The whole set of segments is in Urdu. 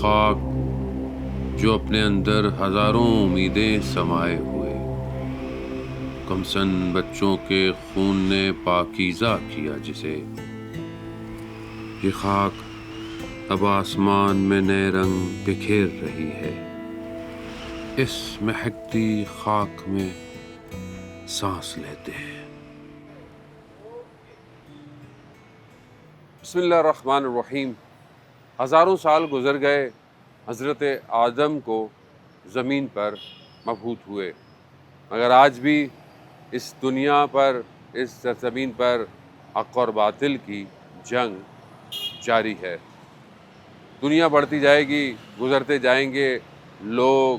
خاک جو اپنے اندر ہزاروں امیدیں سمائے ہوئے، کمسن بچوں کے خون نے پاکیزہ کیا جسے، یہ خاک اب آسمان میں نئے رنگ بکھیر رہی ہے، اس مہکتی خاک میں سانس لیتے ہیں۔ بسم اللہ الرحمن الرحیم۔ ہزاروں سال گزر گئے حضرت آدم کو زمین پر مبعوث ہوئے، مگر آج بھی اس دنیا پر، اس سرزمین پر حق اور باطل کی جنگ جاری ہے۔ دنیا بڑھتی جائے گی، گزرتے جائیں گے لوگ،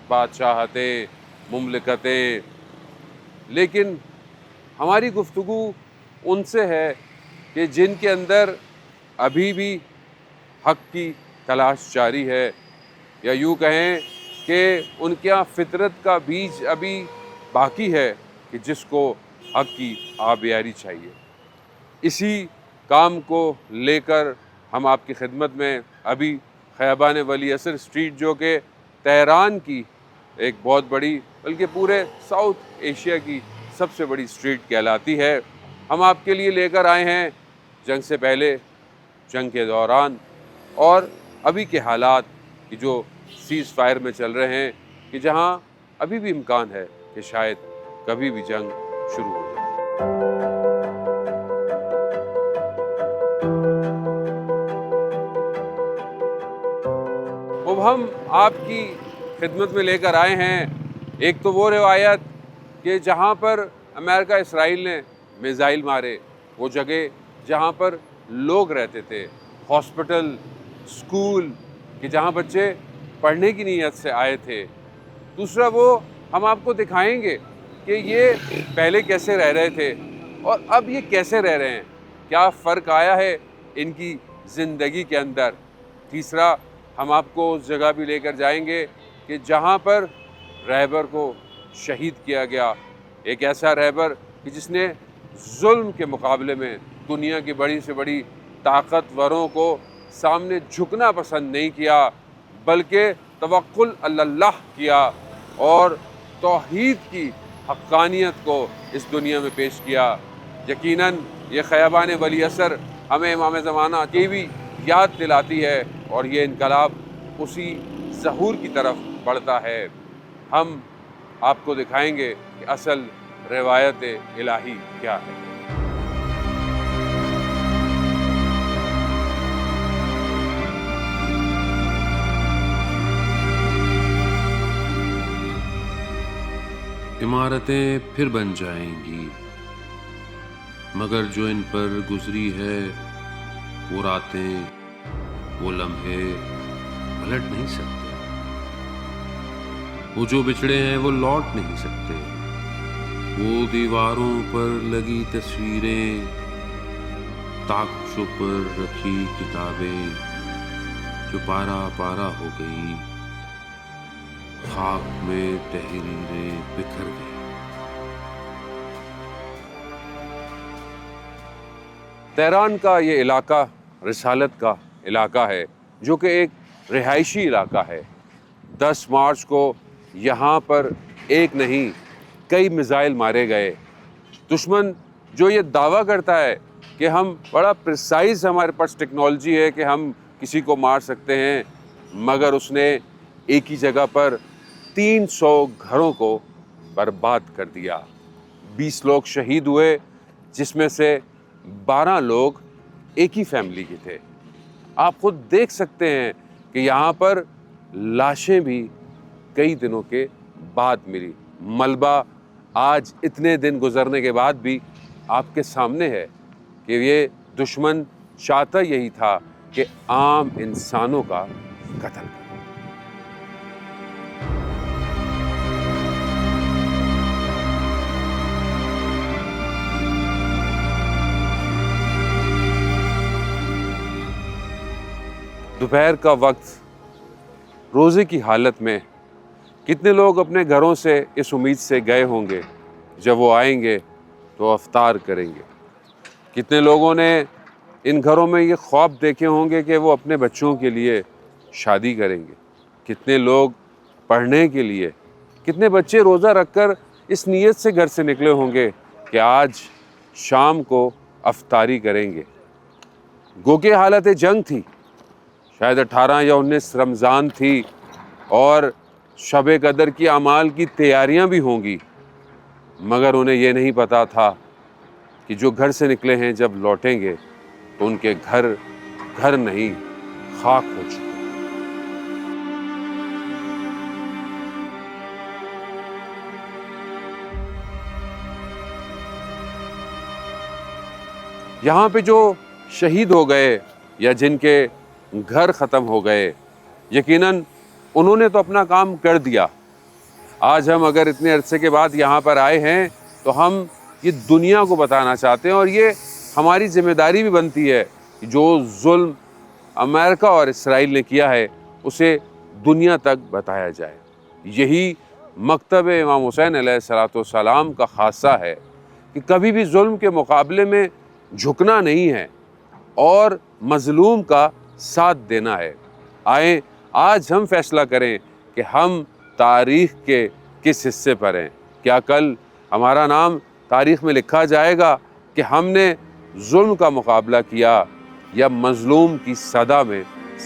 بادشاہتیں، مملکتیں، لیکن ہماری گفتگو ان سے ہے کہ جن کے اندر ابھی بھی حق کی تلاش جاری ہے، یا یوں کہیں کہ ان کے یہاں فطرت کا بیج ابھی باقی ہے کہ جس کو حق کی آبیاری چاہیے۔ اسی کام کو لے کر ہم آپ کی خدمت میں ابھی خیابان ولی اثر اسٹریٹ، جو کہ تہران کی ایک بہت بڑی، بلکہ پورے ساؤتھ ایشیا کی سب سے بڑی اسٹریٹ کہلاتی ہے، ہم آپ کے لیے لے کر آئے ہیں جنگ سے پہلے، جنگ کے دوران، اور ابھی کے حالات کہ جو سیز فائر میں چل رہے ہیں، کہ جہاں ابھی بھی امکان ہے کہ شاید کبھی بھی جنگ شروع ہو جائے۔ اب ہم آپ کی خدمت میں لے کر آئے ہیں ایک تو وہ روایت کہ جہاں پر امریکہ اسرائیل نے میزائل مارے، وہ جگہ جہاں پر لوگ رہتے تھے، ہاسپٹل، اسکول، کہ جہاں بچے پڑھنے کی نیت سے آئے تھے۔ دوسرا وہ ہم آپ کو دکھائیں گے کہ یہ پہلے کیسے رہ رہے تھے اور اب یہ کیسے رہ رہے ہیں، کیا فرق آیا ہے ان کی زندگی کے اندر۔ تیسرا ہم آپ کو اس جگہ بھی لے کر جائیں گے کہ جہاں پر رہبر کو شہید کیا گیا، ایک ایسا رہبر کہ جس نے ظلم کے مقابلے میں دنیا کی بڑی سے بڑی طاقتوروں کو سامنے جھکنا پسند نہیں کیا، بلکہ توکل علی اللہ کیا اور توحید کی حقانیت کو اس دنیا میں پیش کیا۔ یقیناً یہ خیابان ولی اثر ہمیں امام زمانہ کی بھی یاد دلاتی ہے، اور یہ انقلاب اسی ظہور کی طرف بڑھتا ہے۔ ہم آپ کو دکھائیں گے کہ اصل روایت الہی کیا ہے۔ عمارتیں پھر بن جائیں گی، مگر جو ان پر گزری ہے وہ راتیں، وہ لمحے پلٹ نہیں سکتے، وہ جو بچھڑے ہیں وہ لوٹ نہیں سکتے، وہ دیواروں پر لگی تصویریں، طاقچوں پر رکھی کتابیں جو پارا پارا ہو گئی، خاک میں تحریریں بکھر گئی۔ تہران کا یہ علاقہ رسالت کا علاقہ ہے، جو کہ ایک رہائشی علاقہ ہے۔ 10 مارچ کو یہاں پر ایک نہیں کئی میزائل مارے گئے۔ دشمن جو یہ دعویٰ کرتا ہے کہ ہم بڑا پریسائز، ہمارے پاس ٹیکنالوجی ہے کہ ہم کسی کو مار سکتے ہیں، مگر اس نے ایک ہی جگہ پر 300 گھروں کو برباد کر دیا۔ 20 لوگ شہید ہوئے، جس میں سے 12 لوگ ایک ہی فیملی کے تھے۔ آپ خود دیکھ سکتے ہیں کہ یہاں پر لاشیں بھی کئی دنوں کے بعد ملی۔ ملبہ آج اتنے دن گزرنے کے بعد بھی آپ کے سامنے ہے کہ یہ دشمن چاہتا یہی تھا کہ عام انسانوں کا قتل کرے۔ دوپہر کا وقت، روزے کی حالت میں کتنے لوگ اپنے گھروں سے اس امید سے گئے ہوں گے جب وہ آئیں گے تو افطار کریں گے۔ کتنے لوگوں نے ان گھروں میں یہ خواب دیکھے ہوں گے کہ وہ اپنے بچوں کے لیے شادی کریں گے، کتنے لوگ پڑھنے کے لیے، کتنے بچے روزہ رکھ کر اس نیت سے گھر سے نکلے ہوں گے کہ آج شام کو افطاری کریں گے۔ گو کہ حالت جنگ تھی، شاید 18 یا 19 رمضان تھی اور شب قدر کی اعمال کی تیاریاں بھی ہوں گی، مگر انہیں یہ نہیں پتا تھا کہ جو گھر سے نکلے ہیں جب لوٹیں گے تو ان کے گھر نہیں، خاک ہو چکے۔ یہاں پہ جو شہید ہو گئے یا جن کے گھر ختم ہو گئے، یقیناً انہوں نے تو اپنا کام کر دیا۔ آج ہم اگر اتنے عرصے کے بعد یہاں پر آئے ہیں تو ہم یہ دنیا کو بتانا چاہتے ہیں، اور یہ ہماری ذمہ داری بھی بنتی ہے کہ جو ظلم امریکہ اور اسرائیل نے کیا ہے اسے دنیا تک بتایا جائے۔ یہی مکتب امام حسین علیہ السلام کا خاصہ ہے کہ کبھی بھی ظلم کے مقابلے میں جھکنا نہیں ہے اور مظلوم کا ساتھ دینا ہے۔ آئیں آج ہم فیصلہ کریں کہ ہم تاریخ کے کس حصے پر ہیں۔ کیا کل ہمارا نام تاریخ میں لکھا جائے گا کہ ہم نے ظلم کا مقابلہ کیا یا مظلوم کی صدا میں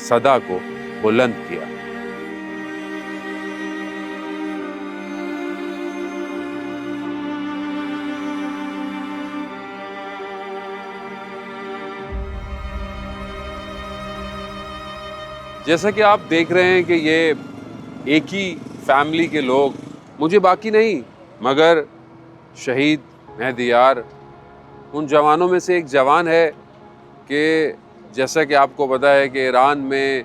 صدا کو بلند کیا؟ جیسا کہ آپ دیکھ رہے ہیں کہ یہ ایک ہی فیملی کے لوگ، مجھے باقی نہیں مگر شہید مہدی یار ان جوانوں میں سے ایک جوان ہے کہ جیسا کہ آپ کو پتہ ہے کہ ایران میں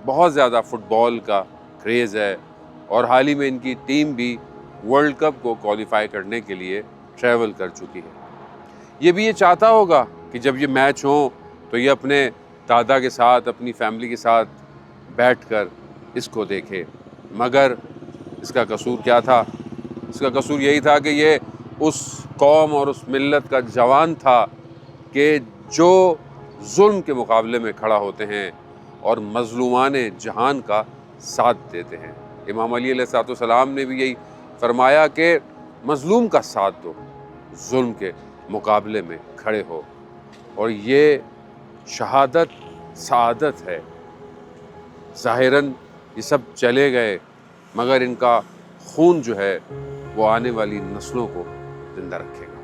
بہت زیادہ فٹ بال کا کریز ہے، اور حال ہی میں ان کی ٹیم بھی ورلڈ کپ کو کوالیفائی کرنے کے لیے ٹریول کر چکی ہے۔ یہ بھی یہ چاہتا ہوگا کہ جب یہ میچ ہوں تو یہ اپنے دادا کے ساتھ، اپنی فیملی کے ساتھ بیٹھ کر اس کو دیکھے، مگر اس کا قصور کیا تھا؟ اس کا قصور یہی تھا کہ یہ اس قوم اور اس ملت کا جوان تھا کہ جو ظلم کے مقابلے میں کھڑا ہوتے ہیں اور مظلومان جہان کا ساتھ دیتے ہیں۔ امام علی علیہ السلام نے بھی یہی فرمایا کہ مظلوم کا ساتھ دو، ظلم کے مقابلے میں کھڑے ہو، اور یہ شہادت سعادت ہے۔ ظاہراً یہ سب چلے گئے مگر ان کا خون جو ہے وہ آنے والی نسلوں کو زندہ رکھے گا۔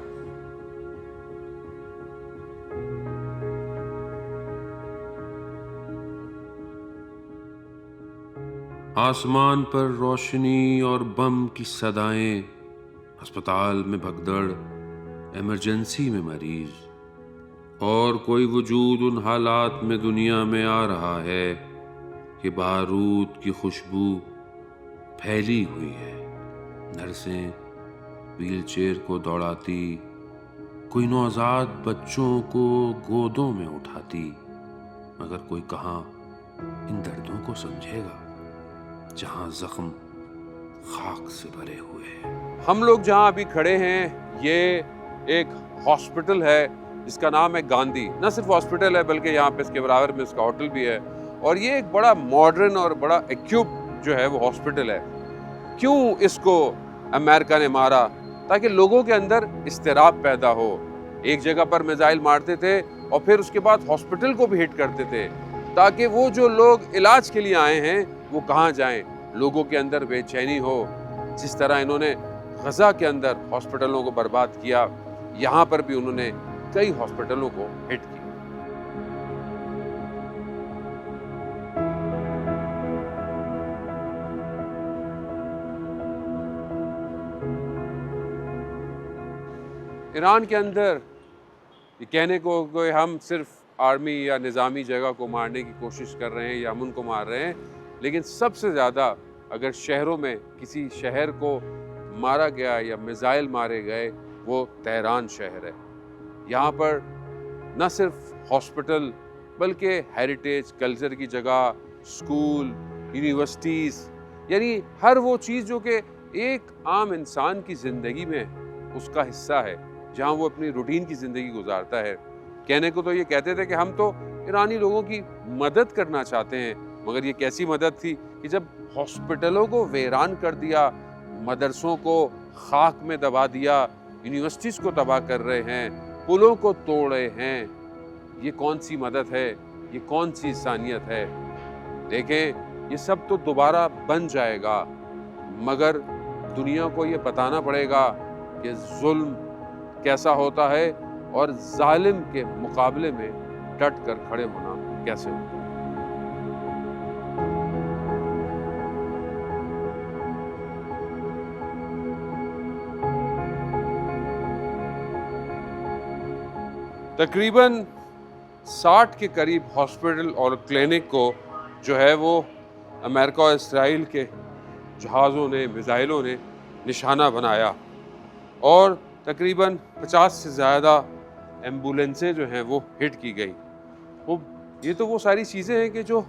آسمان پر روشنی اور بم کی صدائیں، ہسپتال میں بھگدڑ، ایمرجنسی میں مریض، اور کوئی وجود ان حالات میں دنیا میں آ رہا ہے کہ بارود کی خوشبو پھیلی ہوئی ہے۔ نرسیں ویل چیئر کو دوڑاتی، کوئی نوزاد بچوں کو گودوں میں اٹھاتی، مگر کوئی کہاں ان دردوں کو سمجھے گا جہاں زخم خاک سے بھرے ہوئے ہیں۔ ہم لوگ جہاں ابھی کھڑے ہیں یہ ایک ہاسپٹل ہے جس کا نام ہے گاندھی۔ نہ صرف ہاسپٹل ہے بلکہ یہاں پہ اس کے برابر میں اس کا ہوٹل بھی ہے، اور یہ ایک بڑا ماڈرن اور بڑا ایکیوپ جو ہے وہ ہاسپٹل ہے۔ کیوں اس کو امریکہ نے مارا؟ تاکہ لوگوں کے اندر اضطراب پیدا ہو۔ ایک جگہ پر میزائل مارتے تھے اور پھر اس کے بعد ہاسپٹل کو بھی ہٹ کرتے تھے، تاکہ وہ جو لوگ علاج کے لیے آئے ہیں وہ کہاں جائیں، لوگوں کے اندر بے چینی ہو۔ جس طرح انہوں نے غزہ کے اندر ہاسپٹلوں کو برباد کیا، یہاں پر بھی انہوں نے کئی ہاسپٹلوں کو ہٹ کیا۔ ایران کے اندر یہ کہنے کو کہ ہم صرف آرمی یا نظامی جگہ کو مارنے کی کوشش کر رہے ہیں یا ہم ان کو مار رہے ہیں، لیکن سب سے زیادہ اگر شہروں میں کسی شہر کو مارا گیا یا میزائل مارے گئے وہ تہران شہر ہے۔ یہاں پر نہ صرف ہاسپٹل بلکہ ہیریٹیج کلچر کی جگہ، اسکول، یونیورسٹیز، یعنی ہر وہ چیز جو کہ ایک عام انسان کی زندگی میں اس کا حصہ ہے، جہاں وہ اپنی روٹین کی زندگی گزارتا ہے۔ کہنے کو تو یہ کہتے تھے کہ ہم تو ایرانی لوگوں کی مدد کرنا چاہتے ہیں، مگر یہ کیسی مدد تھی کہ جب ہاسپٹلوں کو ویران کر دیا، مدرسوں کو خاک میں دبا دیا، یونیورسٹیز کو تباہ کر رہے ہیں، پلوں کو توڑ رہے ہیں، یہ کون سی مدد ہے؟ یہ کون سی انسانیت ہے؟ دیکھیں یہ سب تو دوبارہ بن جائے گا، مگر دنیا کو یہ بتانا پڑے گا کہ ظلم کیسا ہوتا ہے اور ظالم کے مقابلے میں ڈٹ کر کھڑے ہونا کیسے ہوتا ہے۔ تقریباً 60 کے قریب ہاسپٹل اور کلینک کو جو ہے وہ امریکہ اور اسرائیل کے جہازوں نے، میزائلوں نے نشانہ بنایا، اور تقریباً 50 سے زیادہ ایمبولینسیں جو ہیں وہ ہٹ کی گئی۔ یہ تو وہ ساری چیزیں ہیں کہ جو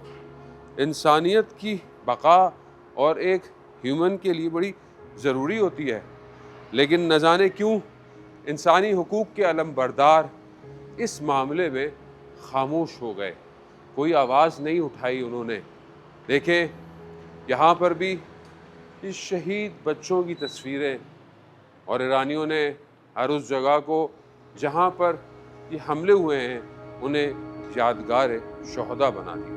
انسانیت کی بقا اور ایک ہیومن کے لیے بڑی ضروری ہوتی ہے، لیکن نہ جانے کیوں انسانی حقوق کے علم بردار اس معاملے میں خاموش ہو گئے، کوئی آواز نہیں اٹھائی انہوں نے۔ دیکھیں یہاں پر بھی اس شہید بچوں کی تصویریں، اور ایرانیوں نے ہر اس جگہ کو جہاں پر یہ حملے ہوئے ہیں انہیں یادگار شہداء بنا دیا۔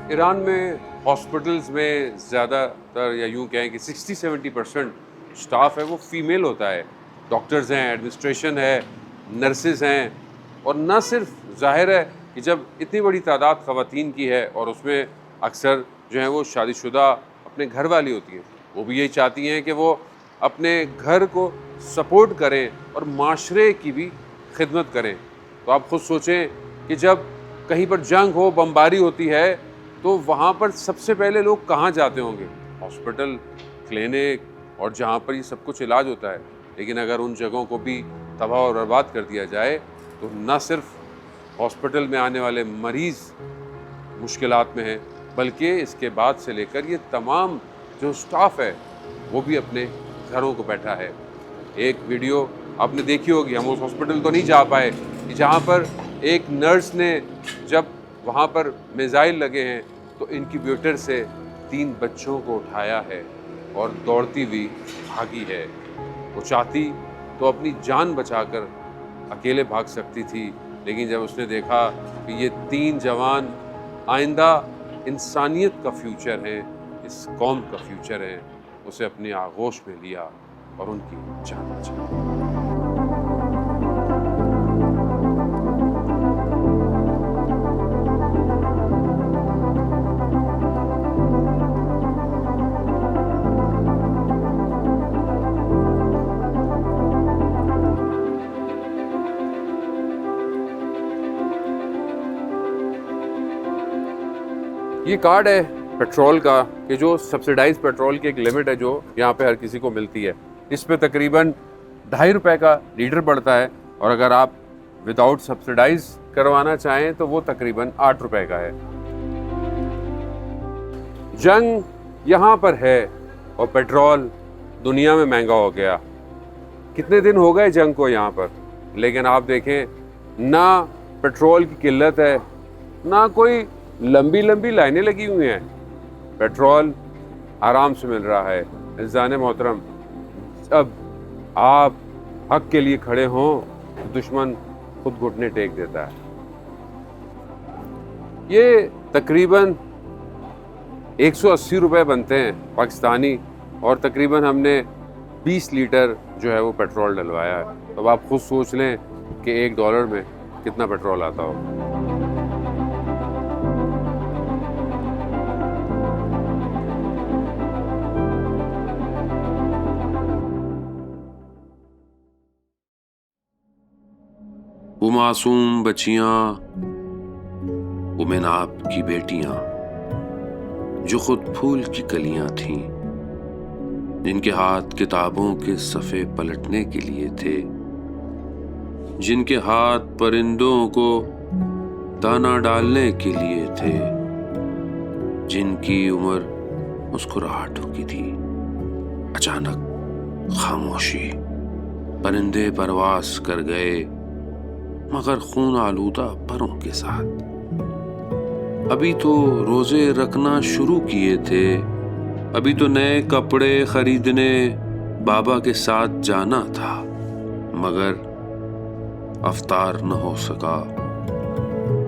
ایران میں ہاسپٹلز میں زیادہ تر، یا یوں کہیں کہ 60-70% سٹاف ہے وہ فیمیل ہوتا ہے، ڈاکٹرز ہیں، ایڈمنسٹریشن ہے، نرسز ہیں، اور نہ صرف ظاہر ہے کہ جب اتنی بڑی تعداد خواتین کی ہے اور اس میں اکثر جو ہیں وہ شادی شدہ اپنے گھر والی ہوتی ہیں، وہ بھی یہی چاہتی ہیں کہ وہ اپنے گھر کو سپورٹ کریں اور معاشرے کی بھی خدمت کریں۔ تو آپ خود سوچیں کہ جب کہیں پر جنگ ہو، بمباری ہوتی ہے، تو وہاں پر سب سے پہلے لوگ کہاں جاتے ہوں گے؟ ہاسپٹل، کلینک، اور جہاں پر یہ سب کچھ علاج ہوتا ہے۔ لیکن اگر ان جگہوں کو بھی تباہ اور برباد کر دیا جائے تو نہ صرف ہاسپٹل میں آنے والے مریض مشکلات میں ہیں، بلکہ اس کے بعد سے لے کر یہ تمام جو سٹاف ہے وہ بھی اپنے گھروں کو بیٹھا ہے۔ ایک ویڈیو آپ نے دیکھی ہوگی، ہم اس ہاسپٹل تو نہیں جا پائے، جہاں پر ایک نرس نے جب وہاں پر میزائل لگے ہیں تو انکیوبیٹر سے 3 بچوں کو اٹھایا ہے اور دوڑتی ہوئی بھاگی ہے۔ وہ چاہتی تو اپنی جان بچا کر اکیلے بھاگ سکتی تھی، لیکن جب اس نے دیکھا کہ یہ 3 جوان آئندہ انسانیت کا فیوچر ہیں، اس قوم کا فیوچر ہے، اسے اپنی آغوش میں لیا اور ان کی جان بچائی۔ یہ کارڈ ہے پیٹرول کا کہ جو سبسیڈائز پیٹرول کی ایک لمٹ ہے جو یہاں پہ ہر کسی کو ملتی ہے، اس پہ تقریباً 2.5 روپے کا لیٹر پڑتا ہے، اور اگر آپ وداؤٹ سبسیڈائز کروانا چاہیں تو وہ تقریباً 8 روپے کا ہے۔ جنگ یہاں پر ہے اور پیٹرول دنیا میں مہنگا ہو گیا۔ کتنے دن ہو گئے جنگ کو یہاں پر، لیکن آپ دیکھیں نہ پیٹرول کی قلت ہے، نہ کوئی لمبی لمبی لائنیں لگی ہوئی ہیں، پیٹرول آرام سے مل رہا ہے۔ عزیزان محترم، اب آپ حق کے لیے کھڑے ہوں تو دشمن خود گھٹنے ٹیک دیتا ہے۔ یہ تقریباً 180 روپے بنتے ہیں پاکستانی، اور تقریباً ہم نے 20 لیٹر جو ہے وہ پیٹرول ڈلوایا ہے۔ اب آپ خود سوچ لیں کہ $1 میں کتنا پیٹرول آتا ہو۔ وہ معصوم بچیاں، وہ میناب کی بیٹیاں جو خود پھول کی کلیاں تھیں، جن کے ہاتھ کتابوں کے صفحے پلٹنے کے لیے تھے، جن کے ہاتھ پرندوں کو دانہ ڈالنے کے لیے تھے، جن کی عمر مسکراہٹ کی تھی۔ اچانک خاموشی، پرندے پرواز کر گئے مگر خون آلودہ پروں کے ساتھ۔ ابھی تو روزے رکھنا شروع کیے تھے، ابھی تو نئے کپڑے خریدنے بابا کے ساتھ جانا تھا، مگر افطار نہ ہو سکا،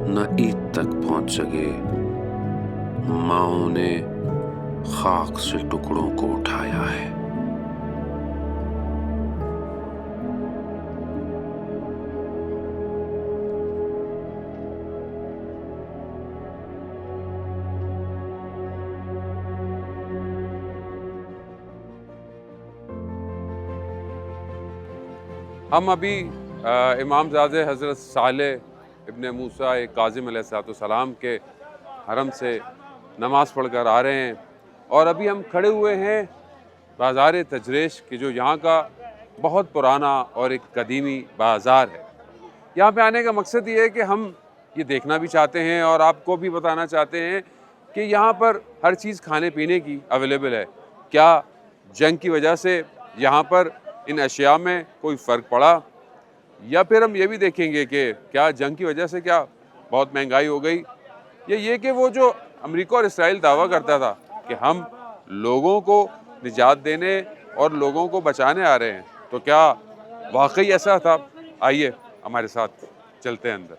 نہ عید تک پہنچ سکے۔ ماؤں نے خاک سے ٹکڑوں کو اٹھایا ہے۔ ہم ابھی امام زادہ حضرت صالح ابن موسیٰ کاظم علیہ السلام کے حرم سے نماز پڑھ کر آ رہے ہیں، اور ابھی ہم کھڑے ہوئے ہیں بازار تجریش کہ جو یہاں کا بہت پرانا اور ایک قدیمی بازار ہے۔ یہاں پہ آنے کا مقصد یہ ہے کہ ہم یہ دیکھنا بھی چاہتے ہیں اور آپ کو بھی بتانا چاہتے ہیں کہ یہاں پر ہر چیز کھانے پینے کی اویلیبل ہے۔ کیا جنگ کی وجہ سے یہاں پر ان اشیاء میں کوئی فرق پڑا، یا پھر ہم یہ بھی دیکھیں گے کہ کیا جنگ کی وجہ سے کیا بہت مہنگائی ہو گئی، یا یہ کہ وہ جو امریکہ اور اسرائیل دعویٰ کرتا تھا کہ ہم لوگوں کو نجات دینے اور لوگوں کو بچانے آ رہے ہیں، تو کیا واقعی ایسا تھا؟ آئیے ہمارے ساتھ چلتے ہیں اندر۔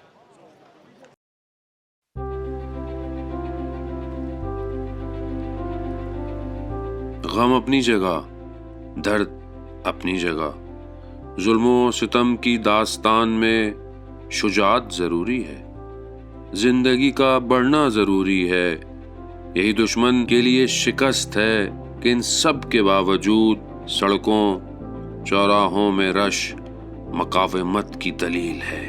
غم اپنی جگہ، درد اپنی جگہ، ظلم و ستم کی داستان میں شجاعت ضروری ہے، زندگی کا بڑھنا ضروری ہے۔ یہی دشمن کے لیے شکست ہے کہ ان سب کے باوجود سڑکوں چوراہوں میں رش مقاومت کی دلیل ہے۔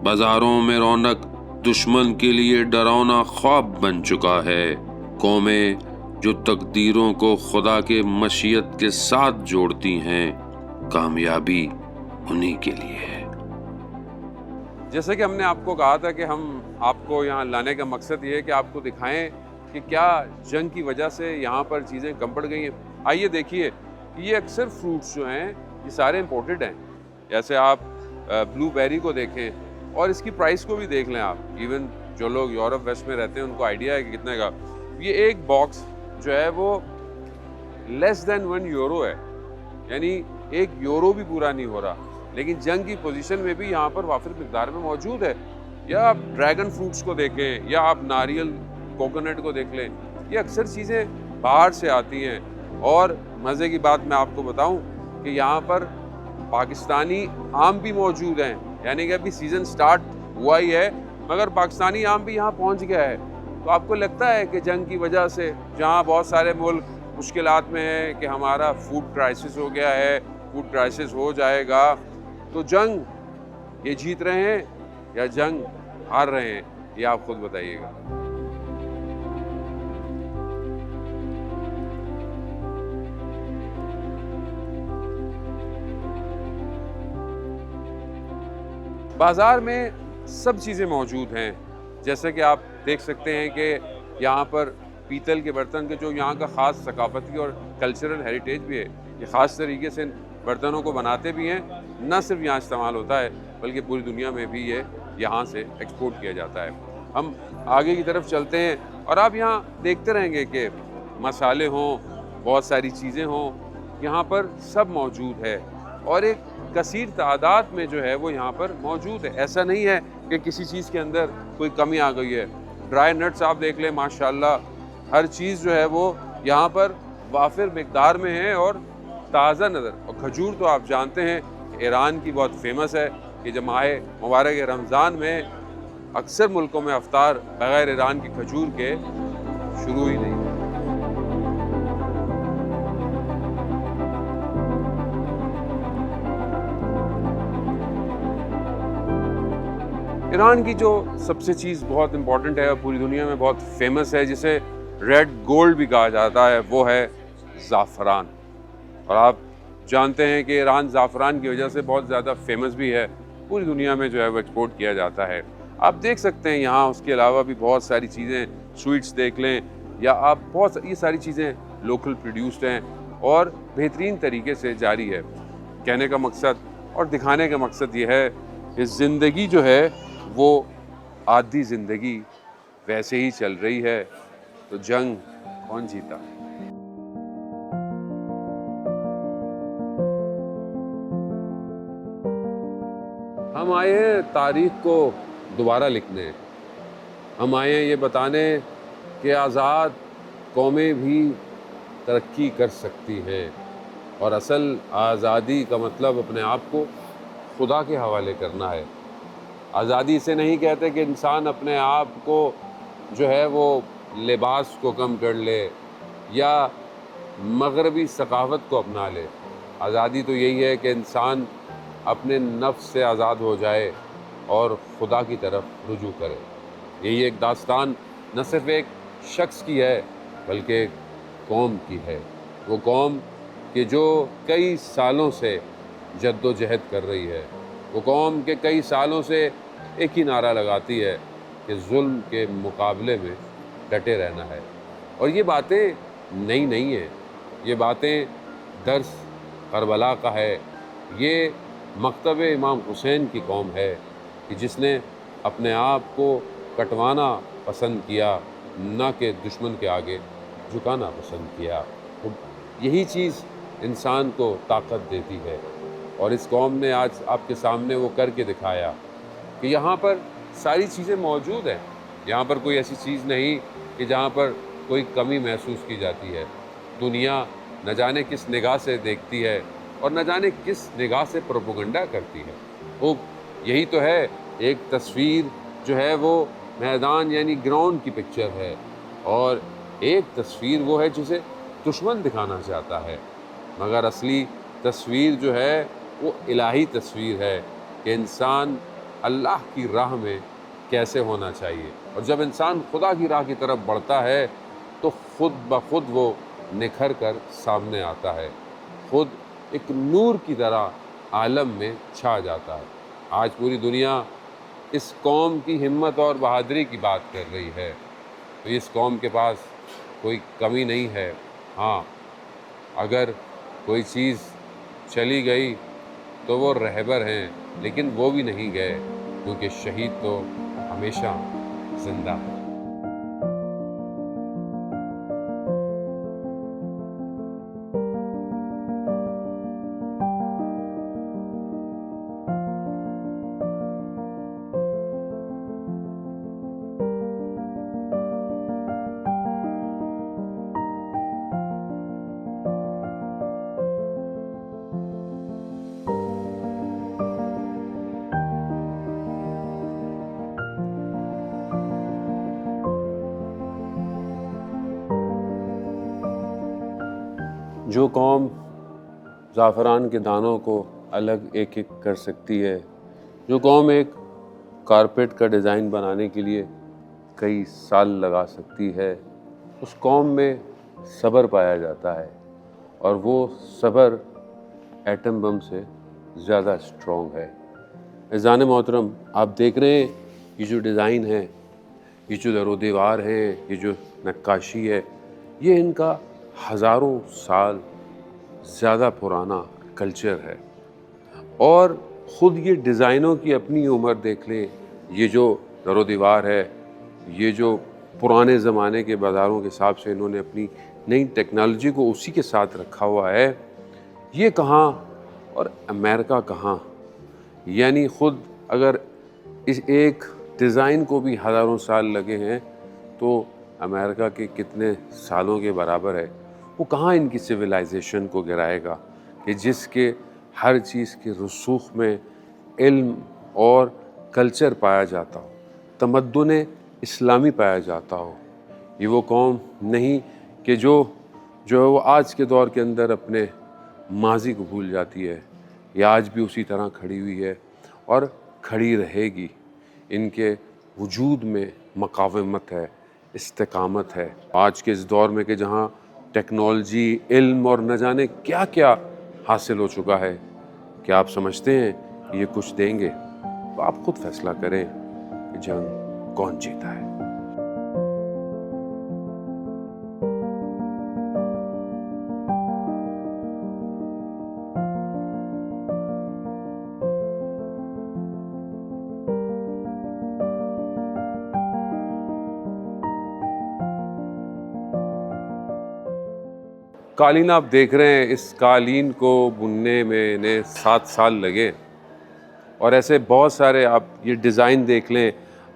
بازاروں میں رونق دشمن کے لیے ڈراونا خواب بن چکا ہے۔ قومیں جو تقدیروں کو خدا کے مشیت کے ساتھ جوڑتی ہیں، کامیابی انہی کے لیے ہے۔ جیسے کہ ہم نے آپ کو کہا تھا کہ ہم آپ کو یہاں لانے کا مقصد یہ ہے کہ آپ کو دکھائیں کہ کیا جنگ کی وجہ سے یہاں پر چیزیں کم پڑ گئی ہیں۔ آئیے دیکھیے کہ یہ اکثر فروٹس جو ہیں یہ سارے امپورٹڈ ہیں۔ جیسے آپ بلو بیری کو دیکھیں اور اس کی پرائس کو بھی دیکھ لیں آپ، ایون جو لوگ یورپ ویسٹ میں رہتے ہیں ان کو آئیڈیا ہے کہ کتنے کا یہ ایک باکس جو ہے وہ لیس دین 1 یورو ہے، یعنی 1 یورو بھی پورا نہیں ہو رہا، لیکن جنگ کی پوزیشن میں بھی یہاں پر وافر مقدار میں موجود ہے۔ یا آپ ڈریگن فروٹس کو دیکھیں، یا آپ ناریل کوکونٹ کو دیکھ لیں، یہ اکثر چیزیں باہر سے آتی ہیں۔ اور مزے کی بات میں آپ کو بتاؤں کہ یہاں پر پاکستانی آم بھی موجود ہیں، یعنی کہ ابھی سیزن سٹارٹ ہوا ہی ہے مگر پاکستانی آم بھی یہاں پہنچ گیا ہے۔ تو آپ کو لگتا ہے کہ جنگ کی وجہ سے جہاں بہت سارے ملک مشکلات میں ہیں کہ ہمارا فوڈ کرائسس ہو گیا ہے، فوڈ کرائسس ہو جائے گا، تو جنگ یہ جیت رہے ہیں یا جنگ ہار رہے ہیں؟ یہ آپ خود بتائیے گا۔ بازار میں سب چیزیں موجود ہیں، جیسے کہ آپ دیکھ سکتے ہیں کہ یہاں پر پیتل کے برتن کے جو یہاں کا خاص ثقافتی اور کلچرل ہیریٹیج بھی ہے، یہ خاص طریقے سے ان برتنوں کو بناتے بھی ہیں، نہ صرف یہاں استعمال ہوتا ہے بلکہ پوری دنیا میں بھی یہ یہاں سے ایکسپورٹ کیا جاتا ہے۔ ہم آگے کی طرف چلتے ہیں اور آپ یہاں دیکھتے رہیں گے کہ مسالے ہوں، بہت ساری چیزیں ہوں، یہاں پر سب موجود ہے اور ایک کثیر تعداد میں جو ہے وہ یہاں پر موجود ہے۔ ایسا نہیں ہے کہ کسی چیز کے اندر کوئی کمی آ گئی ہے۔ ڈرائی نٹس آپ دیکھ لیں، ماشاءاللہ ہر چیز جو ہے وہ یہاں پر وافر مقدار میں ہے اور تازہ نظر۔ اور کھجور تو آپ جانتے ہیں ایران کی بہت فیمس ہے کہ جب ماہ مبارک رمضان میں اکثر ملکوں میں افطار بغیر ایران کی کھجور کے شروع ہی نہیں۔ ایران کی جو سب سے چیز بہت امپورٹنٹ ہے اور پوری دنیا میں بہت فیمس ہے، جسے ریڈ گولڈ بھی کہا جاتا ہے، وہ ہے زعفران۔ اور آپ جانتے ہیں کہ ایران زعفران کی وجہ سے بہت زیادہ فیمس بھی ہے، پوری دنیا میں جو ہے وہ ایکسپورٹ کیا جاتا ہے۔ آپ دیکھ سکتے ہیں یہاں اس کے علاوہ بھی بہت ساری چیزیں، سویٹس دیکھ لیں، یا آپ بہت یہ ساری چیزیں لوکل پروڈیوسڈ ہیں اور بہترین طریقے سے جاری ہے۔ کہنے کا مقصد اور دکھانے کا مقصد یہ ہے کہ زندگی جو ہے وہ عادی زندگی ویسے ہی چل رہی ہے، تو جنگ کون جیتا؟ ہم آئے ہیں تاریخ کو دوبارہ لکھنے، ہم آئے ہیں یہ بتانے کہ آزاد قومیں بھی ترقی کر سکتی ہیں، اور اصل آزادی کا مطلب اپنے آپ کو خدا کے حوالے کرنا ہے۔ آزادی سے نہیں کہتے کہ انسان اپنے آپ کو جو ہے وہ لباس کو کم کر لے یا مغربی ثقافت کو اپنا لے۔ آزادی تو یہی ہے کہ انسان اپنے نفس سے آزاد ہو جائے اور خدا کی طرف رجوع کرے۔ یہی ایک داستان نہ صرف ایک شخص کی ہے بلکہ ایک قوم کی ہے، وہ قوم کہ جو کئی سالوں سے جد و جہد کر رہی ہے، وہ قوم کہ کئی سالوں سے ایک ہی نعرہ لگاتی ہے کہ ظلم کے مقابلے میں ڈٹے رہنا ہے۔ اور یہ باتیں نئی نہیں ہیں، یہ باتیں درس کربلا کا ہے، یہ مکتب امام حسین کی قوم ہے کہ جس نے اپنے آپ کو کٹوانا پسند کیا، نہ کہ دشمن کے آگے جھکانا پسند کیا۔ یہی چیز انسان کو طاقت دیتی ہے، اور اس قوم نے آج آپ کے سامنے وہ کر کے دکھایا کہ یہاں پر ساری چیزیں موجود ہیں، یہاں پر کوئی ایسی چیز نہیں کہ جہاں پر کوئی کمی محسوس کی جاتی ہے۔ دنیا نہ جانے کس نگاہ سے دیکھتی ہے اور نہ جانے کس نگاہ سے پروپیگنڈا کرتی ہے۔ وہ یہی تو ہے، ایک تصویر جو ہے وہ میدان یعنی گراؤنڈ کی پکچر ہے، اور ایک تصویر وہ ہے جسے دشمن دکھانا چاہتا ہے، مگر اصلی تصویر جو ہے وہ الہی تصویر ہے کہ انسان اللہ کی راہ میں کیسے ہونا چاہیے۔ اور جب انسان خدا کی راہ کی طرف بڑھتا ہے تو خود بخود وہ نکھر کر سامنے آتا ہے، خود ایک نور کی طرح عالم میں چھا جاتا ہے۔ آج پوری دنیا اس قوم کی ہمت اور بہادری کی بات کر رہی ہے، تو اس قوم کے پاس کوئی کمی نہیں ہے۔ ہاں، اگر کوئی چیز چلی گئی تو وہ رہبر ہیں، لیکن وہ بھی نہیں گئے، کیونکہ شہید تو ہمیشہ زندہ ہے۔ جو قوم زعفران کے دانوں کو الگ ایک ایک کر سکتی ہے، جو قوم ایک کارپیٹ کا ڈیزائن بنانے کے لیے کئی سال لگا سکتی ہے، اس قوم میں صبر پایا جاتا ہے، اور وہ صبر ایٹم بم سے زیادہ اسٹرانگ ہے۔ عزیزان محترم، آپ دیکھ رہے ہیں یہ جو ڈیزائن ہے، یہ جو در و دیوار ہیں، یہ جو نقاشی ہے، یہ ان کا ہزاروں سال زیادہ پرانا کلچر ہے، اور خود یہ ڈیزائنوں کی اپنی عمر دیکھ لیں۔ یہ جو در و دیوار ہے، یہ جو پرانے زمانے کے بازاروں کے حساب سے انہوں نے اپنی نئی ٹیکنالوجی کو اسی کے ساتھ رکھا ہوا ہے، یہ کہاں اور امریکہ کہاں؟ یعنی خود اگر اس ایک ڈیزائن کو بھی ہزاروں سال لگے ہیں تو امریکہ کے کتنے سالوں کے برابر ہے؟ وہ کہاں ان کی سویلائزیشن کو گرائے گا کہ جس کے ہر چیز کے رسوخ میں علم اور کلچر پایا جاتا ہو، تمدن اسلامی پایا جاتا ہو۔ یہ وہ قوم نہیں کہ جو ہے وہ آج کے دور کے اندر اپنے ماضی کو بھول جاتی ہے، یہ آج بھی اسی طرح کھڑی ہوئی ہے اور کھڑی رہے گی۔ ان کے وجود میں مقاومت ہے، استقامت ہے۔ آج کے اس دور میں کہ جہاں ٹیکنالوجی، علم اور نہ جانے کیا کیا حاصل ہو چکا ہے، کیا آپ سمجھتے ہیں کہ یہ کچھ دیں گے؟ تو آپ خود فیصلہ کریں کہ جنگ کون جیتا ہے۔ قالین آپ دیکھ رہے ہیں، اس قالین کو بننے میں انہیں 7 سال لگے، اور ایسے بہت سارے آپ یہ ڈیزائن دیکھ لیں،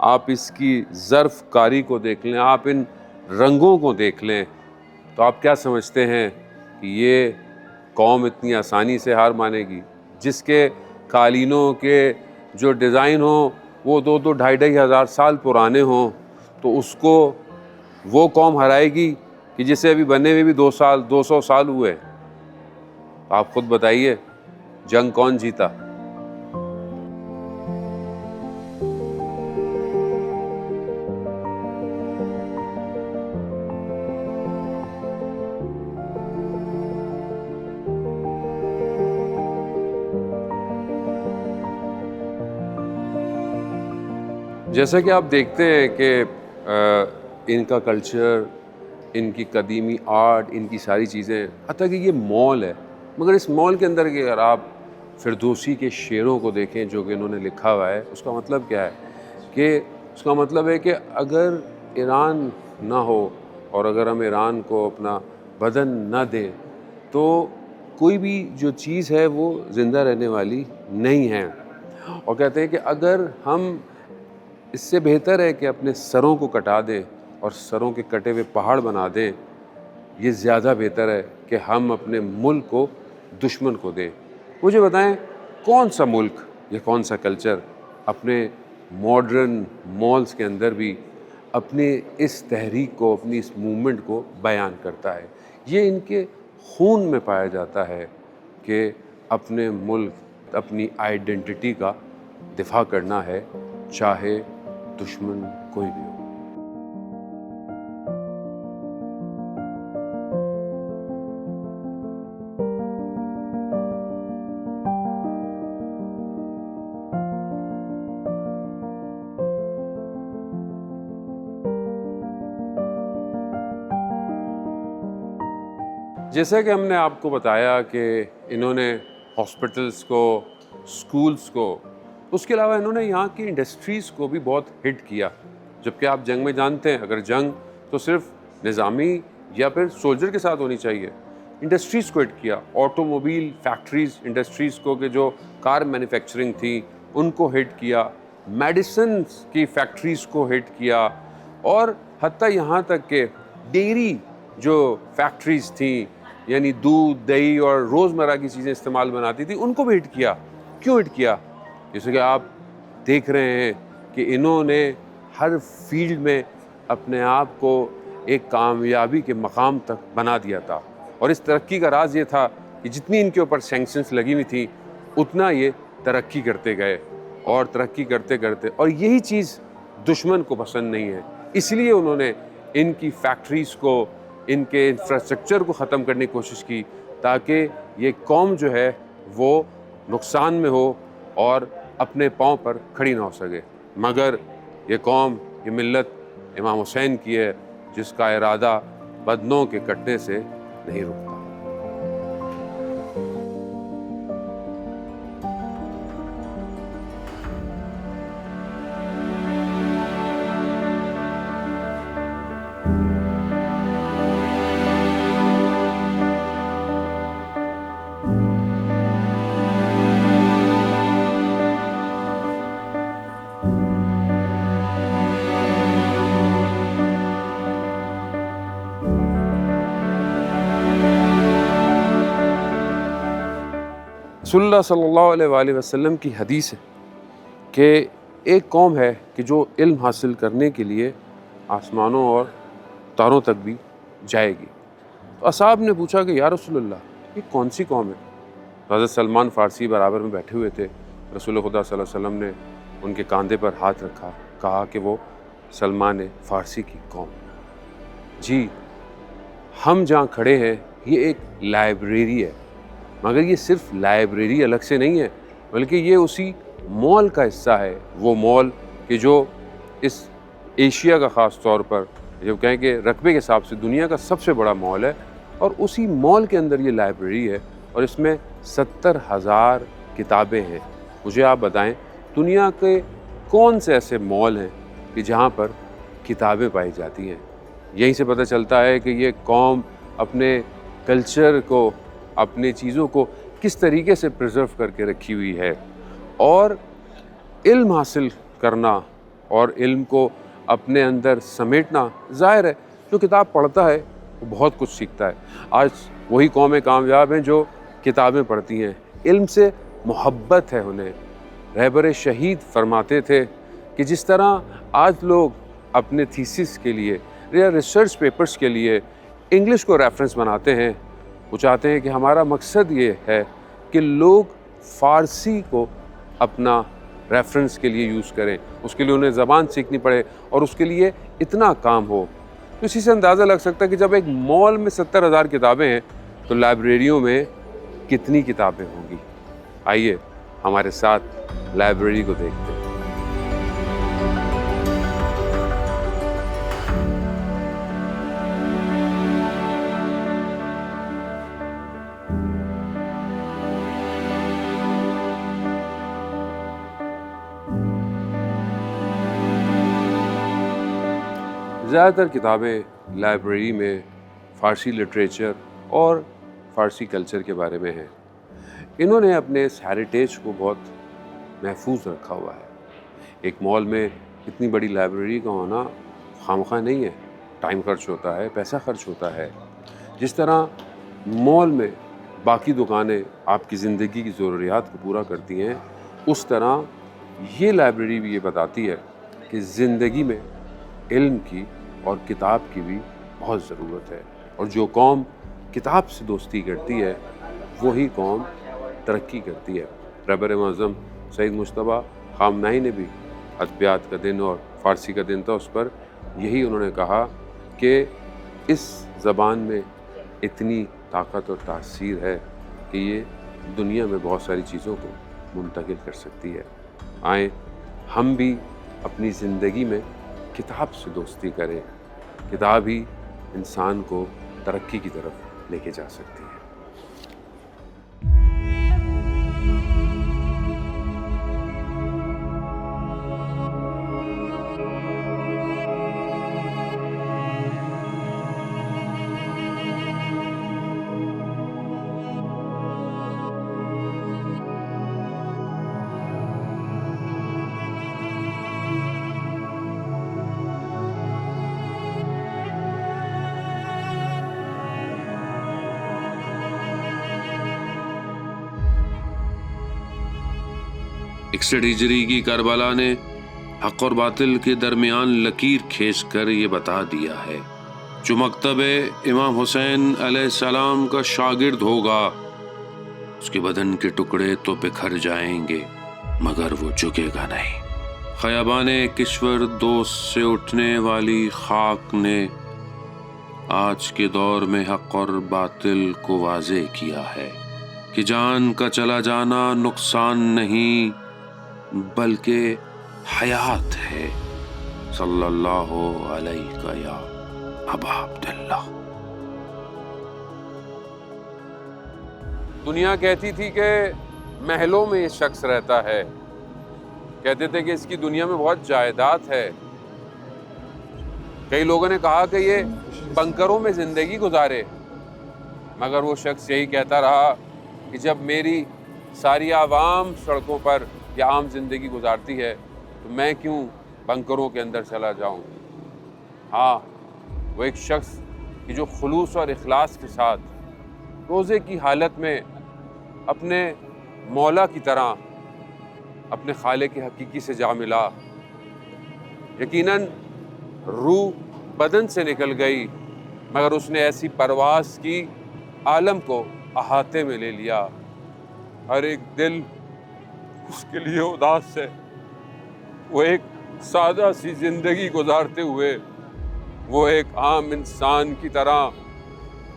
آپ اس کی ظرف کاری کو دیکھ لیں، آپ ان رنگوں کو دیکھ لیں، تو آپ کیا سمجھتے ہیں کہ یہ قوم اتنی آسانی سے ہار مانے گی؟ جس کے قالینوں کے جو ڈیزائن ہوں وہ 2 ڈھائی ہزار سال پرانے ہوں، تو اس کو وہ قوم ہرائے گی کہ جسے ابھی بنے ہوئے بھی 200 سال ہوئے؟ آپ خود بتائیے جنگ کون جیتا؟ جیسا کہ آپ دیکھتے ہیں کہ ان کا کلچر، ان کی قدیمی آرٹ، ان کی ساری چیزیں، حتیٰ کہ یہ مال ہے، مگر اس مال کے اندر کہ اگر آپ فردوسی کے شعروں کو دیکھیں جو کہ انہوں نے لکھا ہوا ہے، اس کا مطلب کیا ہے کہ اس کا مطلب ہے کہ اگر ایران نہ ہو اور اگر ہم ایران کو اپنا بدن نہ دیں تو کوئی بھی جو چیز ہے وہ زندہ رہنے والی نہیں ہے، اور کہتے ہیں کہ اگر ہم اس سے بہتر ہے کہ اپنے سروں کو کٹا دیں اور سروں کے کٹے ہوئے پہاڑ بنا دیں، یہ زیادہ بہتر ہے کہ ہم اپنے ملک کو دشمن کو دیں۔ مجھے بتائیں کون سا ملک یا کون سا کلچر اپنے ماڈرن مالز کے اندر بھی اپنے اس تحریک کو، اپنی اس موومنٹ کو بیان کرتا ہے؟ یہ ان کے خون میں پایا جاتا ہے کہ اپنے ملک، اپنی آئیڈینٹی کا دفاع کرنا ہے، چاہے دشمن کوئی بھی ہو۔ جیسا کہ ہم نے آپ کو بتایا کہ انہوں نے ہاسپٹلس کو، سکولز کو، اس کے علاوہ انہوں نے یہاں کی انڈسٹریز کو بھی بہت ہٹ کیا، جبکہ آپ جنگ میں جانتے ہیں اگر جنگ تو صرف نظامی یا پھر سولجر کے ساتھ ہونی چاہیے، انڈسٹریز کو ہٹ کیا، آٹو موبیل فیکٹریز، انڈسٹریز کو کہ جو کار مینوفیکچرنگ تھی ان کو ہٹ کیا، میڈیسنز کی فیکٹریز کو ہٹ کیا، اور حتیٰ یہاں تک کہ ڈیری جو فیکٹریز تھیں، یعنی دودھ، دہی اور روزمرہ کی چیزیں استعمال بناتی تھی، ان کو بھی ہٹ کیا۔ کیوں ہٹ کیا؟ جیسے کہ آپ دیکھ رہے ہیں کہ انہوں نے ہر فیلڈ میں اپنے آپ کو ایک کامیابی کے مقام تک بنا دیا تھا، اور اس ترقی کا راز یہ تھا کہ جتنی ان کے اوپر سینکشنز لگی ہوئی تھیں اتنا یہ ترقی کرتے گئے، اور ترقی کرتے کرتے، اور یہی چیز دشمن کو پسند نہیں ہے، اس لیے انہوں نے ان کی فیکٹریز کو، ان کے انفراسٹرکچر کو ختم کرنے کی کوشش کی، تاکہ یہ قوم جو ہے وہ نقصان میں ہو اور اپنے پاؤں پر کھڑی نہ ہو سکے۔ مگر یہ قوم، یہ ملت امام حسین کی ہے، جس کا ارادہ بدنوں کے کٹنے سے نہیں رکتا۔ رسول اللہ صلی اللہ علیہ وآلہ وسلم کی حدیث ہے کہ ایک قوم ہے کہ جو علم حاصل کرنے کے لیے آسمانوں اور تاروں تک بھی جائے گی۔ تو اصحاب نے پوچھا کہ یا رسول اللہ یہ کون سی قوم ہے؟ حضرت سلمان فارسی برابر میں بیٹھے ہوئے تھے، رسول خدا صلی اللہ علیہ وسلم نے ان کے کاندھے پر ہاتھ رکھا، کہا کہ وہ سلمان فارسی کی قوم۔ جی، ہم جہاں کھڑے ہیں یہ ایک لائبریری ہے، مگر یہ صرف لائبریری الگ سے نہیں ہے، بلکہ یہ اسی مال کا حصہ ہے، وہ مال کہ جو اس ایشیا کا خاص طور پر جب کہیں کہ رقبے کے حساب سے دنیا کا سب سے بڑا مال ہے، اور اسی مال کے اندر یہ لائبریری ہے، اور اس میں 70,000 کتابیں ہیں۔ مجھے آپ بتائیں دنیا کے کون سے ایسے مال ہیں کہ جہاں پر کتابیں پائی جاتی ہیں؟ یہیں سے پتہ چلتا ہے کہ یہ قوم اپنے کلچر کو، اپنے چیزوں کو کس طریقے سے پرزرو کر کے رکھی ہوئی ہے، اور علم حاصل کرنا اور علم کو اپنے اندر سمیٹنا. ظاہر ہے جو کتاب پڑھتا ہے وہ بہت کچھ سیکھتا ہے. آج وہی قومیں کامیاب ہیں جو کتابیں پڑھتی ہیں، علم سے محبت ہے انہیں. رہبر شہید فرماتے تھے کہ جس طرح آج لوگ اپنے تھیسس کے لیے یا ریسرچ پیپرز کے لیے انگلش کو ریفرنس بناتے ہیں، وہ چاہتے ہیں کہ ہمارا مقصد یہ ہے کہ لوگ فارسی کو اپنا ریفرنس کے لیے یوز کریں، اس کے لیے انہیں زبان سیکھنی پڑے اور اس کے لیے اتنا کام ہو. تو اسی سے اندازہ لگ سکتا ہے کہ جب ایک مال میں 70,000 کتابیں ہیں تو لائبریریوں میں کتنی کتابیں ہوں گی. آئیے ہمارے ساتھ لائبریری کو دیکھتے ہیں. زیادہ تر کتابیں لائبریری میں فارسی لٹریچر اور فارسی کلچر کے بارے میں ہیں. انہوں نے اپنے اس ہیریٹیج کو بہت محفوظ رکھا ہوا ہے. ایک مال میں اتنی بڑی لائبریری کا ہونا خامخواہ نہیں ہے، ٹائم خرچ ہوتا ہے، پیسہ خرچ ہوتا ہے. جس طرح مال میں باقی دکانیں آپ کی زندگی کی ضروریات کو پورا کرتی ہیں، اس طرح یہ لائبریری بھی یہ بتاتی ہے کہ زندگی میں علم کی اور کتاب کی بھی بہت ضرورت ہے، اور جو قوم کتاب سے دوستی کرتی ہے وہی قوم ترقی کرتی ہے. رہبر معظم سید مجتبیٰ خامنہئی نے بھی ادبیات کا دن اور فارسی کا دن تھا، اس پر یہی انہوں نے کہا کہ اس زبان میں اتنی طاقت اور تاثیر ہے کہ یہ دنیا میں بہت ساری چیزوں کو منتقل کر سکتی ہے. آئیں ہم بھی اپنی زندگی میں کتاب سے دوستی کریں. کتاب ہی انسان کو ترقی کی طرف لے کے جا سکتی ہے. ہجری کی کربلا نے حق اور باطل کے درمیان لکیر کھینچ کر یہ بتا دیا ہے. جو مکتب امام حسین علیہ السلام کا شاگرد ہوگا اس کے بدن کے ٹکڑے تو بکھر جائیں گے مگر وہ جھکے گا نہیں. خیابان کشور دوست سے اٹھنے والی خاک نے آج کے دور میں حق اور باطل کو واضح کیا ہے کہ جان کا چلا جانا نقصان نہیں بلکہ حیات ہے. صلی اللہ علیہ یا ابا عبداللہ. دنیا کہتی تھی کہ محلوں میں یہ شخص رہتا ہے، کہتے تھے کہ اس کی دنیا میں بہت جائیداد ہے. کئی لوگوں نے کہا کہ یہ بنکروں میں زندگی گزارے، مگر وہ شخص یہی کہتا رہا کہ جب میری ساری عوام سڑکوں پر یا عام زندگی گزارتی ہے تو میں کیوں بنکروں کے اندر چلا جاؤں. ہاں، وہ ایک شخص کہ جو خلوص اور اخلاص کے ساتھ روزے کی حالت میں اپنے مولا کی طرح اپنے خالق حقیقی سے جا ملا. یقیناً روح بدن سے نکل گئی مگر اس نے ایسی پرواز کی عالم کو احاطے میں لے لیا. ہر ایک دل اس کے لیے اداس ہے. وہ ایک سادہ سی زندگی گزارتے ہوئے وہ ایک عام انسان کی طرح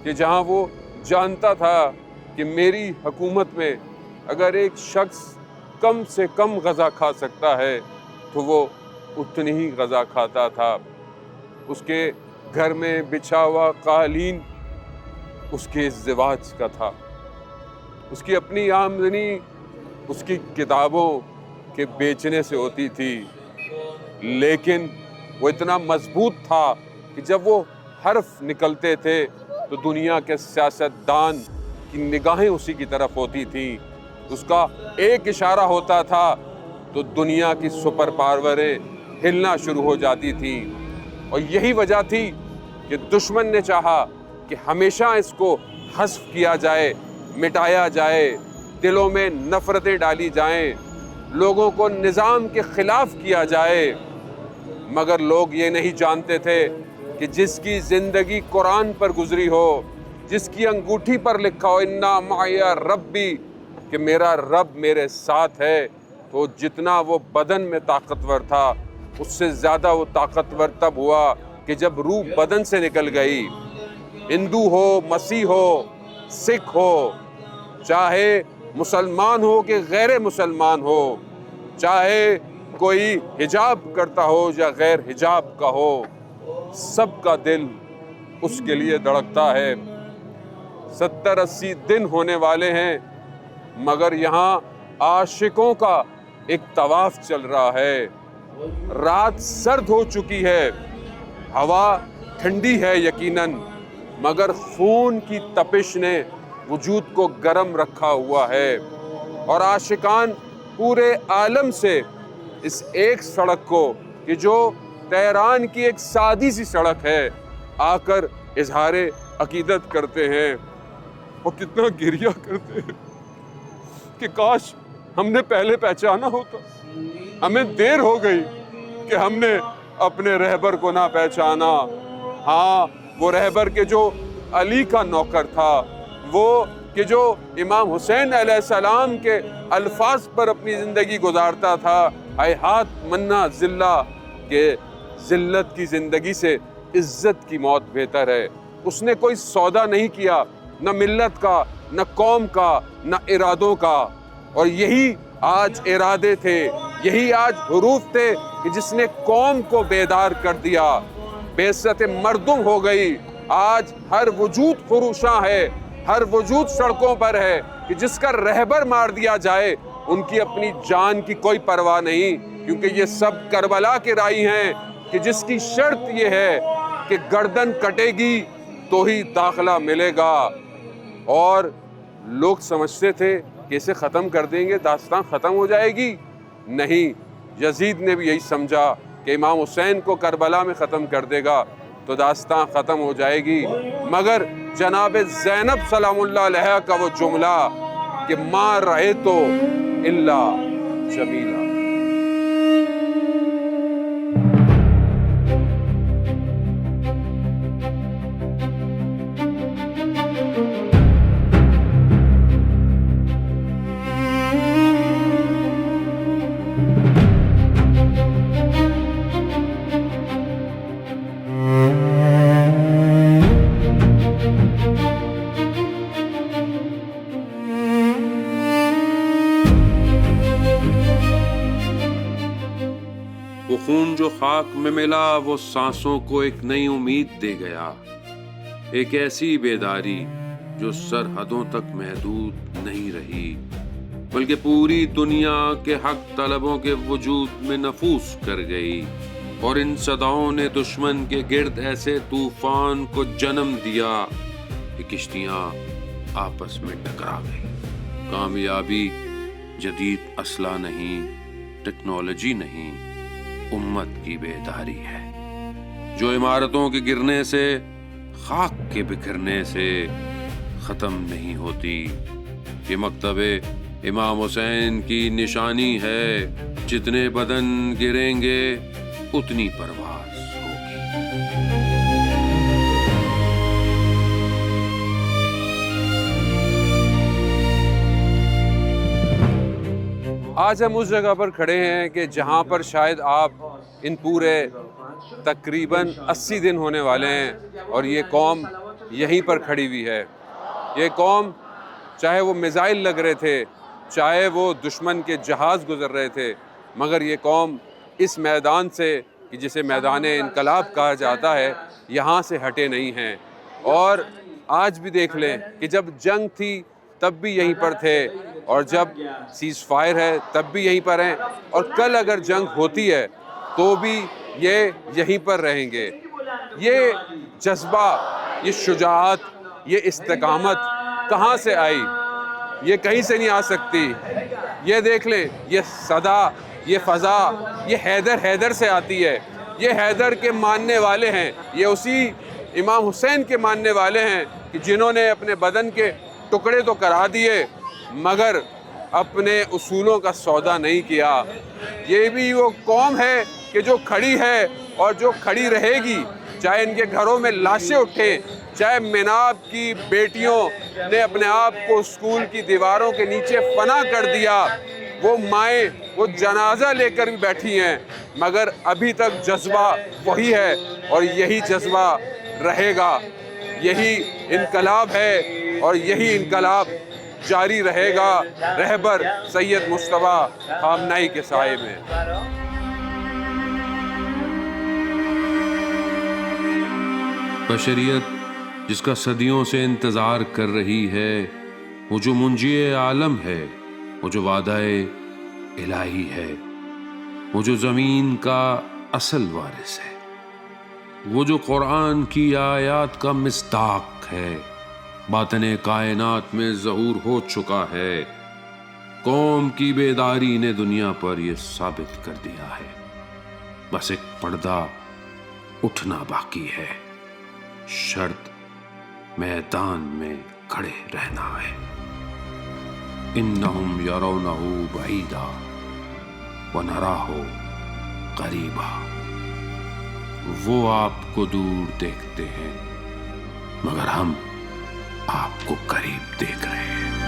کہ جہاں وہ جانتا تھا کہ میری حکومت میں اگر ایک شخص کم سے کم غذا کھا سکتا ہے تو وہ اتنی ہی غذا کھاتا تھا. اس کے گھر میں بچھا ہوا قالین اس کے ازدواج کا تھا. اس کی اپنی آمدنی اس کی کتابوں کے بیچنے سے ہوتی تھی، لیکن وہ اتنا مضبوط تھا کہ جب وہ حرف نکلتے تھے تو دنیا کے سیاستدان کی نگاہیں اسی کی طرف ہوتی تھیں، اس کا ایک اشارہ ہوتا تھا تو دنیا کی سپر پاوریں ہلنا شروع ہو جاتی تھیں۔ اور یہی وجہ تھی کہ دشمن نے چاہا کہ ہمیشہ اس کو حذف کیا جائے، مٹایا جائے، دلوں میں نفرتیں ڈالی جائیں، لوگوں کو نظام کے خلاف کیا جائے۔ مگر لوگ یہ نہیں جانتے تھے کہ جس کی زندگی قرآن پر گزری ہو، جس کی انگوٹھی پر لکھا ہو انا معی ربی، کہ میرا رب میرے ساتھ ہے، تو جتنا وہ بدن میں طاقتور تھا اس سے زیادہ وہ طاقتور تب ہوا کہ جب روح بدن سے نکل گئی۔ ہندو ہو، مسیح ہو، سکھ ہو، چاہے مسلمان ہو کہ غیر مسلمان ہو، چاہے کوئی حجاب کرتا ہو یا غیر حجاب کا ہو، سب کا دل اس کے لیے دھڑکتا ہے۔ 70-80 دن ہونے والے ہیں مگر یہاں عاشقوں کا ایک طواف چل رہا ہے۔ رات سرد ہو چکی ہے، ہوا ٹھنڈی ہے یقیناً، مگر خون کی تپش نے وجود کو گرم رکھا ہوا ہے، اور عاشقان پورے عالم سے اس ایک سڑک کو کہ جو تہران کی ایک سادی سی سڑک ہے آ کر اظہار عقیدت کرتے ہیں، اور کتنا گریہ کرتے ہیں کہ کاش ہم نے پہلے پہچانا ہوتا، ہمیں دیر ہو گئی کہ ہم نے اپنے رہبر کو نہ پہچانا۔ ہاں، وہ رہبر کے جو علی کا نوکر تھا، وہ کہ جو امام حسین علیہ السلام کے الفاظ پر اپنی زندگی گزارتا تھا، اے ہاتھ منا ذلہ، کہ ذلت کی زندگی سے عزت کی موت بہتر ہے۔ اس نے کوئی سودا نہیں کیا، نہ ملت کا، نہ قوم کا، نہ ارادوں کا، اور یہی آج ارادے تھے، یہی آج حروف تھے کہ جس نے قوم کو بیدار کر دیا۔ بعثت مردم ہو گئی، آج ہر وجود خروشاں ہے، ہر وجود سڑکوں پر ہے کہ جس کا رہبر مار دیا جائے ان کی اپنی جان کی کوئی پرواہ نہیں، کیونکہ یہ سب کربلا کے رائی ہیں کہ جس کی شرط یہ ہے کہ گردن کٹے گی تو ہی داخلہ ملے گا۔ اور لوگ سمجھتے تھے کہ اسے ختم کر دیں گے داستان ختم ہو جائے گی، نہیں، یزید نے بھی یہی سمجھا کہ امام حسین کو کربلا میں ختم کر دے گا تو داستان ختم ہو جائے گی۔ مگر جناب زینب سلام اللہ علیہ کا وہ جملہ کہ ما رأیت الا جمیلا، وہ خون جو خاک میں ملا وہ سانسوں کو ایک نئی امید دے گیا، ایک ایسی بیداری جو سرحدوں تک محدود نہیں رہی بلکہ پوری دنیا کے حق طلبوں کے وجود میں نفوذ کر گئی، اور ان صداؤں نے دشمن کے گرد ایسے طوفان کو جنم دیا کہ کشتیاں آپس میں ٹکرا گئی۔ کامیابی جدید اسلحہ نہیں، ٹیکنالوجی نہیں، امت کی بیداری ہے، جو عمارتوں کے گرنے سے، خاک کے بکھرنے سے ختم نہیں ہوتی۔ یہ مکتب امام حسین کی نشانی ہے، جتنے بدن گریں گے اتنی پرواز ہوگی۔ آج ہم اس جگہ پر کھڑے ہیں کہ جہاں پر شاید آپ ان پورے تقریباً 80 دن ہونے والے ہیں اور یہ قوم یہیں پر کھڑی ہوئی ہے۔ یہ قوم چاہے وہ میزائل لگ رہے تھے، چاہے وہ دشمن کے جہاز گزر رہے تھے، مگر یہ قوم اس میدان سے کہ جسے میدان انقلاب کہا جاتا ہے یہاں سے ہٹے نہیں ہیں۔ اور آج بھی دیکھ لیں کہ جب جنگ تھی تب بھی یہیں پر تھے، اور جب سیز فائر ہے تب بھی یہیں پر ہیں، اور کل اگر جنگ ہوتی ہے تو بھی یہ یہیں پر رہیں گے۔ یہ جذبہ، یہ شجاعت یہ استقامت کہاں سے آئی؟ یہ کہیں سے نہیں آ سکتی. یہ دیکھ لیں، یہ صدا، یہ فضا، یہ حیدر سے آتی ہے. یہ حیدر کے ماننے والے ہیں، یہ اسی امام حسین کے ماننے والے ہیں کہ جنہوں نے اپنے بدن کے ٹکڑے تو کرا دیے مگر اپنے اصولوں کا سودا نہیں کیا. یہ بھی وہ قوم ہے کہ جو کھڑی ہے اور جو کھڑی رہے گی، چاہے ان کے گھروں میں لاشیں اٹھیں، چاہے مناب کی بیٹیوں نے اپنے آپ کو اسکول کی دیواروں کے نیچے فنا کر دیا، وہ مائیں وہ جنازہ لے کر بھی بیٹھی ہیں، مگر ابھی تک جذبہ وہی ہے اور یہی جذبہ رہے گا. یہی انقلاب ہے اور یہی انقلاب جاری رہے گا رہبر سید مصطفیٰ خامنہئی کے سائے میں. بشریت جس کا صدیوں سے انتظار کر رہی ہے، وہ جو منجی عالم ہے، وہ جو وعدہ الہی ہے، وہ جو زمین کا اصل وارث ہے، وہ جو قرآن کی آیات کا مصداق ہے، باطن کائنات میں ظہور ہو چکا ہے. قوم کی بیداری نے دنیا پر یہ ثابت کر دیا ہے. بس ایک پردہ اٹھنا باقی ہے. شرط میدان میں کھڑے رہنا ہے. انہم یرونہ بعیدا ونراہ قریبا. وہ آپ کو دور دیکھتے ہیں مگر ہم آپ کو قریب دیکھ رہے ہیں.